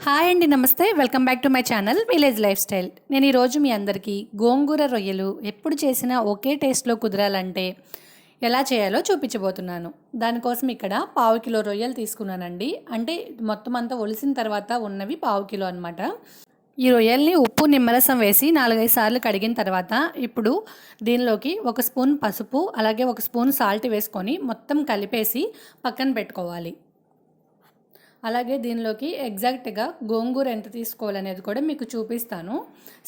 Hi అండి, నమస్తే. Welcome back to my channel village life style. నేను ఈరోజు మీ అందరికీ గోంగూర రొయ్యలు ఎప్పుడు చేసినా ఒకే టేస్ట్లో కుదరాలంటే ఎలా చేయాలో చూపించబోతున్నాను. దానికోసం ఇక్కడ 1/2 కిలో రొయ్యలు తీసుకున్నానండి. అంటే మొత్తం అంతా ఒలిసిన తర్వాత ఉన్నవి 1/2 కిలో అనమాట. ఈ రొయ్యల్ని ఉప్పు నిమ్మరసం వేసి 4-5 సార్లు కడిగిన తర్వాత ఇప్పుడు దీనిలోకి 1 స్పూన్ పసుపు అలాగే 1 స్పూన్ సాల్ట్ వేసుకొని మొత్తం కలిపేసి పక్కన పెట్టుకోవాలి. అలాగే దీనిలోకి ఎగ్జాక్ట్గా గోంగూర ఎంత తీసుకోవాలనేది కూడా మీకు చూపిస్తాను.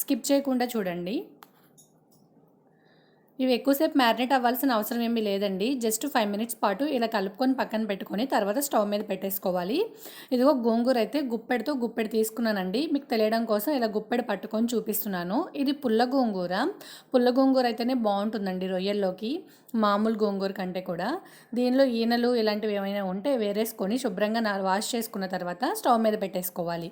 స్కిప్ చేయకుండా చూడండి. ఇవి ఎక్కువసేపు మ్యారినేట్ అవ్వాల్సిన అవసరం ఏమీ లేదండి. జస్ట్ 5 మినిట్స్ పాటు ఇలా కలుపుకొని పక్కన పెట్టుకొని తర్వాత స్టవ్ మీద పెట్టేసుకోవాలి. ఇదిగో గోంగూర అయితే గుప్పెడు తీసుకున్నానండి. మీకు తెలియడం కోసం ఇలా గుప్పెడు పట్టుకొని చూపిస్తున్నాను. ఇది పుల్ల గోంగూర అయితేనే బాగుంటుందండి రొయ్యల్లోకి, మామూలు గోంగూర కంటే కూడా. దీనిలో ఈనెలు ఇలాంటివి ఏమైనా ఉంటే వేరేసుకొని శుభ్రంగా వాష్ చేసుకున్న తర్వాత స్టవ్ మీద పెట్టేసుకోవాలి.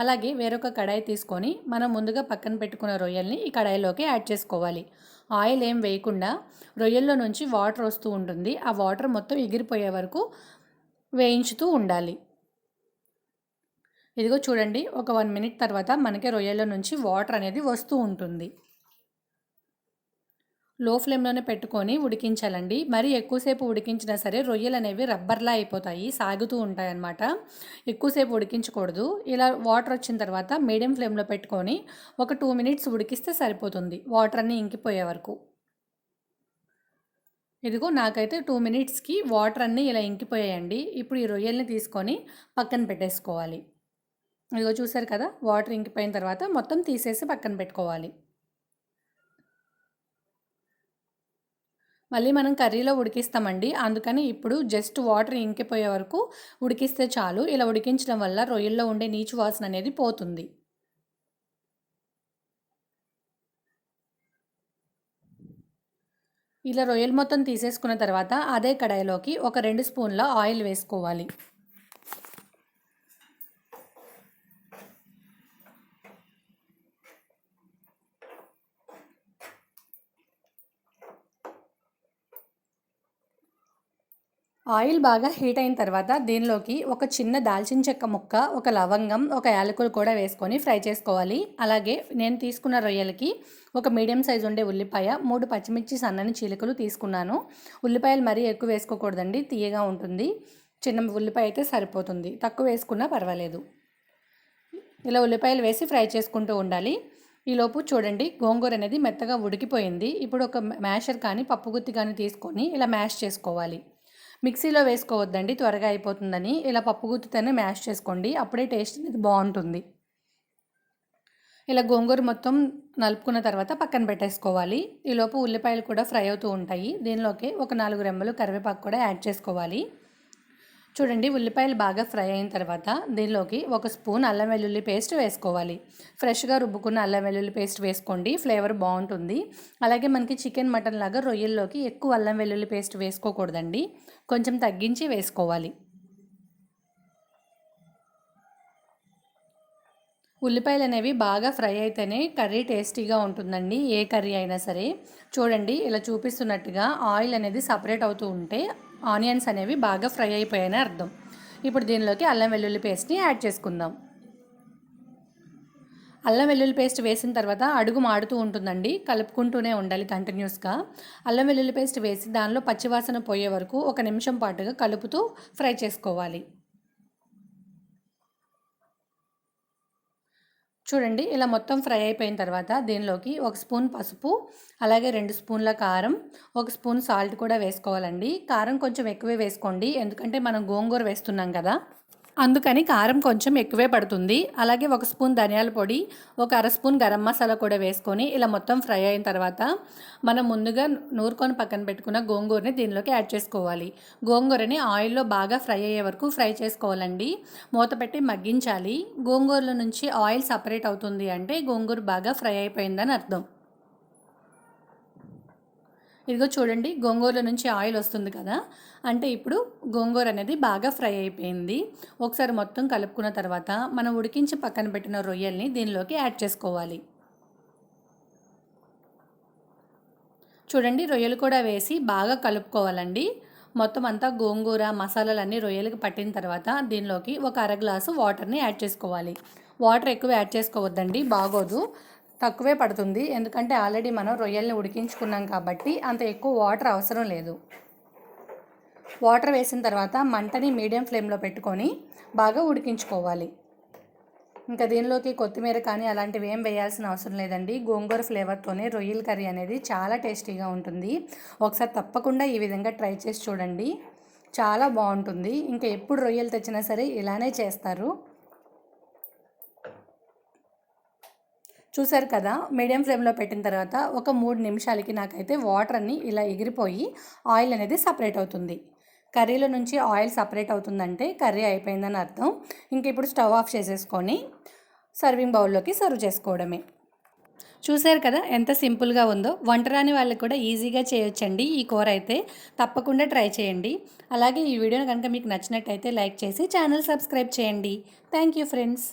అలాగే వేరొక కడాయి తీసుకొని మనం ముందుగా పక్కన పెట్టుకున్న రొయ్యల్ని ఈ కడాయిలోకి యాడ్ చేసుకోవాలి. ఆయిల్ ఏం వేయకుండా రొయ్యల్లో నుంచి వాటర్ వస్తూ ఉంటుంది. ఆ వాటర్ మొత్తం ఎగిరిపోయే వరకు వేయించుతూ ఉండాలి. ఇదిగో చూడండి, ఒక 1 మినిట్ తర్వాత మనకి రొయ్యల్లో నుంచి వాటర్ అనేది వస్తూ ఉంటుంది. లో ఫ్లేమ్లోనే పెట్టుకొని ఉడికించాలండి. మరీ ఎక్కువసేపు ఉడికించినా సరే రొయ్యలు అనేవి రబ్బర్లా అయిపోతాయి, సాగుతూ ఉంటాయి అన్నమాట. ఎక్కువసేపు ఉడికించకూడదు. ఇలా వాటర్ వచ్చిన తర్వాత మీడియం ఫ్లేమ్లో పెట్టుకొని ఒక 2 మినిట్స్ ఉడికిస్తే సరిపోతుంది, వాటర్ అన్నీ ఇంకిపోయే వరకు. ఇదిగో నాకైతే 2 మినిట్స్కి వాటర్ అన్నీ ఇలా ఇంకిపోయాయండి. ఇప్పుడు ఈ రొయ్యల్ని తీసుకొని పక్కన పెట్టేసుకోవాలి. ఇదిగో చూసారు కదా, వాటర్ ఇంకిపోయిన తర్వాత మొత్తం తీసేసి పక్కన పెట్టుకోవాలి. మళ్ళీ మనం కర్రీలో ఉడికిస్తామండి, అందుకని ఇప్పుడు జస్ట్ వాటర్ ఇంకిపోయే వరకు ఉడికిస్తే చాలు. ఇలా ఉడికించడం వల్ల రొయ్యల్లో ఉండే నీచు వాసన అనేది పోతుంది. ఇలా రొయ్యలు మొత్తం తీసేసుకున్న తర్వాత అదే కడాయిలోకి ఒక 2 స్పూన్ల ఆయిల్ వేసుకోవాలి. ఆయిల్ బాగా హీట్ అయిన తర్వాత దీనిలోకి ఒక చిన్న దాల్చిన చెక్క ముక్క, ఒక లవంగం, ఒక యాలకులు కూడా వేసుకొని ఫ్రై చేసుకోవాలి. అలాగే నేను తీసుకున్న రొయ్యలకి ఒక మీడియం సైజు ఉండే ఉల్లిపాయ, 3 పచ్చిమిర్చి సన్నని చీలికలు తీసుకున్నాను. ఉల్లిపాయలు మరీ ఎక్కువ వేసుకోకూడదండి, తీయగా ఉంటుంది. చిన్న ఉల్లిపాయ అయితే సరిపోతుంది, తక్కువ వేసుకున్నా పర్వాలేదు. ఇలా ఉల్లిపాయలు వేసి ఫ్రై చేసుకుంటూ ఉండాలి. ఈలోపు చూడండి, గోంగూర అనేది మెత్తగా ఉడికిపోయింది. ఇప్పుడు ఒక మ్యాషర్ కానీ పప్పుగుత్తి కానీ తీసుకొని ఇలా మ్యాష్ చేసుకోవాలి. మిక్సీలో వేసుకోవద్దండి, త్వరగా అయిపోతుందని. ఇలా పప్పుగుత్తితోనే మ్యాష్ చేసుకోండి, అప్పుడే టేస్ట్ అనేది బాగుంటుంది. ఇలా గోంగూర మొత్తం నలుపుకున్న తర్వాత పక్కన పెట్టేసుకోవాలి. ఈలోపు ఉల్లిపాయలు కూడా ఫ్రై అవుతూ ఉంటాయి. దీనిలోకి ఒక 4 రెమ్మలు కరివేపాకు కూడా యాడ్ చేసుకోవాలి. చూడండి, ఉల్లిపాయలు బాగా ఫ్రై అయిన తర్వాత దీనిలోకి 1 స్పూన్ అల్లం వెల్లుల్లి పేస్ట్ వేసుకోవాలి. ఫ్రెష్గా రుబ్బుకున్న అల్లం వెల్లుల్లి పేస్ట్ వేసుకోండి, ఫ్లేవర్ బాగుంటుంది. అలాగే మనకి చికెన్, మటన్ లాగా రొయ్యల్లోకి ఎక్కువ అల్లం వెల్లుల్లి పేస్ట్ వేసుకోకూడదండి, కొంచెం తగ్గించి వేసుకోవాలి. ఉల్లిపాయలు అనేవి బాగా ఫ్రై అయితేనే కర్రీ టేస్టీగా ఉంటుందండి, ఏ కర్రీ అయినా సరే. చూడండి, ఇలా చూపిస్తున్నట్టుగా ఆయిల్ అనేది సపరేట్ అవుతూ ఉంటే ఆనియన్స్ అనేవి బాగా ఫ్రై అయిపోయాయని అర్థం. ఇప్పుడు దీనిలోకి అల్లం వెల్లుల్లి పేస్ట్ని యాడ్ చేసుకుందాం. అల్లం వెల్లుల్లి పేస్ట్ వేసిన తర్వాత అడుగు మాడుతూ ఉంటుందండి, కలుపుకుంటూనే ఉండాలి కంటిన్యూస్గా. అల్లం వెల్లుల్లి పేస్ట్ వేసి దానిలో పచ్చివాసన పోయే వరకు 1 నిమిషం పాటుగా కలుపుతూ ఫ్రై చేసుకోవాలి. చూడండి, ఇలా మొత్తం ఫ్రై అయిపోయిన తర్వాత దీనిలోకి 1 స్పూన్ పసుపు, అలాగే 2 స్పూన్ల కారం, 1 స్పూన్ సాల్ట్ కూడా వేసుకోవాలండి. కారం కొంచెం ఎక్కువే వేసుకోండి, ఎందుకంటే మనం గోంగూర వేస్తున్నాం కదా, అందుకని కారం కొంచెం ఎక్కువే పడుతుంది. అలాగే 1 స్పూన్ ధనియాల పొడి, ఒక 1/2 స్పూన్ గరం మసాలా కూడా వేసుకొని ఇలా మొత్తం ఫ్రై అయిన తర్వాత మనం ముందుగా నూరుకొని పక్కన పెట్టుకున్న గోంగూరని దీనిలోకి యాడ్ చేసుకోవాలి. గోంగూరని ఆయిల్లో బాగా ఫ్రై అయ్యే వరకు ఫ్రై చేసుకోవాలండి, మూత పెట్టి మగ్గించాలి. గోంగూరలో నుంచి ఆయిల్ సపరేట్ అవుతుంది అంటే గోంగూర బాగా ఫ్రై అయిపోయిందని అర్థం. ఇదిగో చూడండి, గోంగూరలో నుంచి ఆయిల్ వస్తుంది కదా, అంటే ఇప్పుడు గోంగూర అనేది బాగా ఫ్రై అయిపోయింది. ఒకసారి మొత్తం కలుపుకున్న తర్వాత మనం ఉడికించి పక్కన పెట్టిన రొయ్యల్ని దీనిలోకి యాడ్ చేసుకోవాలి. చూడండి, రొయ్యలు కూడా వేసి బాగా కలుపుకోవాలండి. మొత్తం అంతా గోంగూర మసాలాలన్నీ రొయ్యలకి పట్టిన తర్వాత దీనిలోకి ఒక అర గ్లాసు వాటర్ని యాడ్ చేసుకోవాలి. వాటర్ ఎక్కువ యాడ్ చేసుకోవద్దండి, బాగోదు. తక్కువే పడుతుంది, ఎందుకంటే ఆల్రెడీ మనం రొయ్యల్ని ఉడికించుకున్నాం కాబట్టి అంత ఎక్కువ వాటర్ అవసరం లేదు. వాటర్ వేసిన తర్వాత మంటని మీడియం ఫ్లేమ్లో పెట్టుకొని బాగా ఉడికించుకోవాలి. ఇంకా దీనిలోకి కొత్తిమీర కానీ అలాంటివి ఏం వేయాల్సిన అవసరం లేదండి. గోంగూర ఫ్లేవర్తోనే రొయ్యల కర్రీ అనేది చాలా టేస్టీగా ఉంటుంది. ఒకసారి తప్పకుండా ఈ విధంగా ట్రై చేసి చూడండి, చాలా బాగుంటుంది. ఇంకా ఎప్పుడు రొయ్యలు తెచ్చినా సరే ఇలానే చేస్తారు. చూసారు కదా, మీడియం ఫ్లేమ్లో పెట్టిన తర్వాత ఒక 3 నిమిషాలకి నాకైతే వాటర్ అన్నీ ఇలా ఎగిరిపోయి ఆయిల్ అనేది సపరేట్ అవుతుంది. కర్రీలో నుంచి ఆయిల్ సపరేట్ అవుతుందంటే కర్రీ అయిపోయిందని అర్థం. ఇంక ఇప్పుడు స్టవ్ ఆఫ్ చేసేసుకొని సర్వింగ్ బౌల్లోకి సర్వ్ చేసుకోవడమే. చూసారు కదా ఎంత సింపుల్గా ఉందో. వంట రాని వాళ్ళకి కూడా ఈజీగా చేయొచ్చండి ఈ కూర అయితే. తప్పకుండా ట్రై చేయండి. అలాగే ఈ వీడియోని కనుక మీకు నచ్చినట్టయితే లైక్ చేసి ఛానల్ సబ్స్క్రైబ్ చేయండి. Thank you friends.